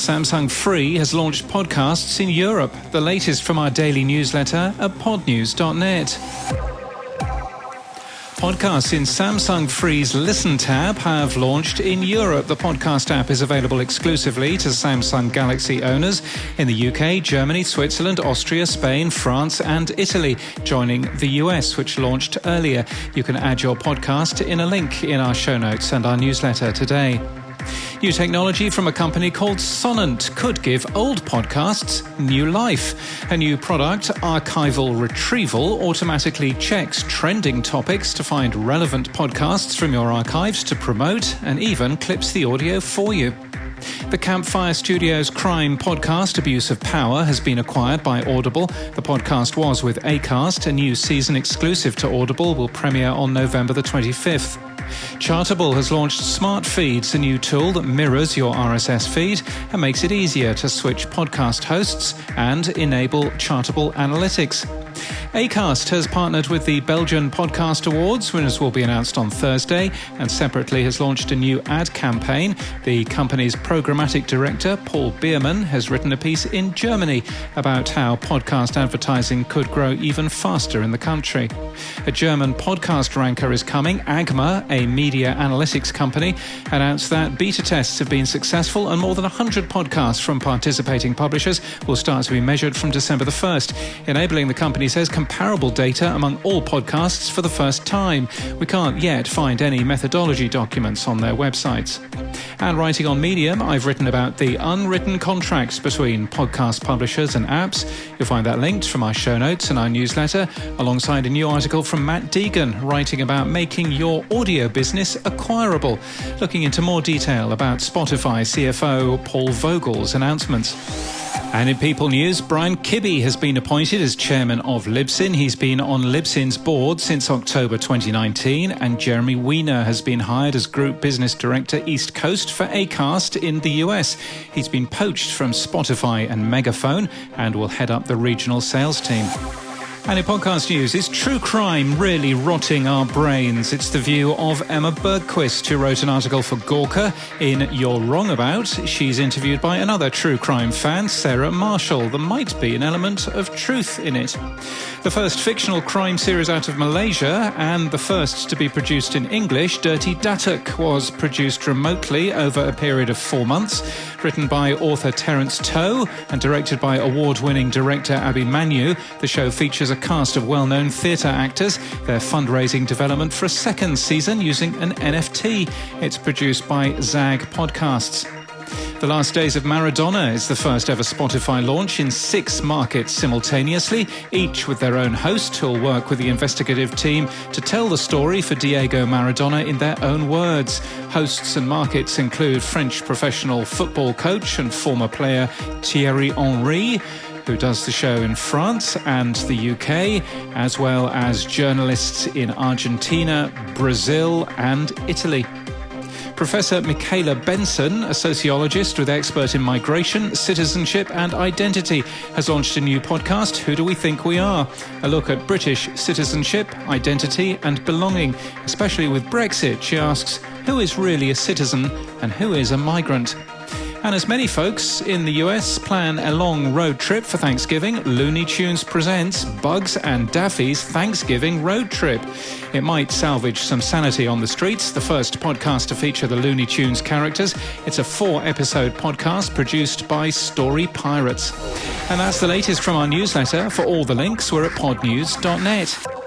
Samsung Free has launched podcasts in Europe. The latest from our daily newsletter at podnews.net. Podcasts in Samsung Free's Listen tab have launched in Europe. The podcast app is available exclusively to Samsung Galaxy owners in the UK, Germany, Switzerland, Austria, Spain, France and Italy, joining the US, which launched earlier. You can add your podcast in a link in our show notes and our newsletter today. New technology from a company called Sonant could give old podcasts new life. A new product, Archival Retrieval, automatically checks trending topics to find relevant podcasts from your archives to promote and even clips the audio for you. The Campfire Studios crime podcast Abuse of Power has been acquired by Audible. The podcast was with Acast. A new season exclusive to Audible will premiere on November the 25th. Chartable has launched Smart Feeds, a new tool that mirrors your RSS feed and makes it easier to switch podcast hosts and enable Chartable analytics. Acast has partnered with the Belgian Podcast Awards. Winners will be announced on Thursday, and separately has launched a new ad campaign. The company's programmatic director, Paul Biermann, has written a piece in Germany about how podcast advertising could grow even faster in the country. A German podcast ranker is coming. Agma, a media analytics company, announced that beta tests have been successful and more than 100 podcasts from participating publishers will start to be measured from December the 1st, enabling, the company says, comparable data among all podcasts for the first time. We can't yet find any methodology documents on their websites. And writing on Medium, I've written about the unwritten contracts between podcast publishers and apps. You'll find that linked from our show notes and our newsletter, alongside a new article from Matt Deegan writing about making your audio business acquirable, looking into more detail about Spotify CFO Paul Vogel's announcements. And in People News, Brian Kibbe has been appointed as chairman of Libsyn. He's been on Libsyn's board since October 2019, and Jeremy Weiner has been hired as Group Business Director East Coast for Acast in the US. He's been poached from Spotify and Megaphone and will head up the regional sales team. And in podcast news, is true crime really rotting our brains? It's the view of Emma Bergquist, who wrote an article for Gawker in You're Wrong About. She's interviewed by another true crime fan, Sarah Marshall. There might be an element of truth in it. The first fictional crime series out of Malaysia, and the first to be produced in English, Dirty Datuk, was produced remotely over a period of 4 months. Written by author Terence Toe and directed by award-winning director Abi Manu, the show features a cast of well-known theatre actors. Their fundraising development for a second season using an NFT. It's produced by Zag Podcasts. The Last Days of Maradona is the first ever Spotify launch in 6 markets simultaneously, each with their own host who'll work with the investigative team to tell the story for Diego Maradona in their own words. Hosts and markets include French professional football coach and former player Thierry Henry, who does the show in France and the UK, as well as journalists in Argentina, Brazil and Italy. Professor Michaela Benson, a sociologist with expert in migration, citizenship and identity, has launched a new podcast, Who Do We Think We Are? A look at British citizenship, identity and belonging. Especially with Brexit, she asks, who is really a citizen and who is a migrant? And as many folks in the US plan a long road trip for Thanksgiving, Looney Tunes presents Bugs and Daffy's Thanksgiving Road Trip. It might salvage some sanity on the streets, the first podcast to feature the Looney Tunes characters. It's a 4-episode podcast produced by Story Pirates. And that's the latest from our newsletter. For all the links, we're at podnews.net.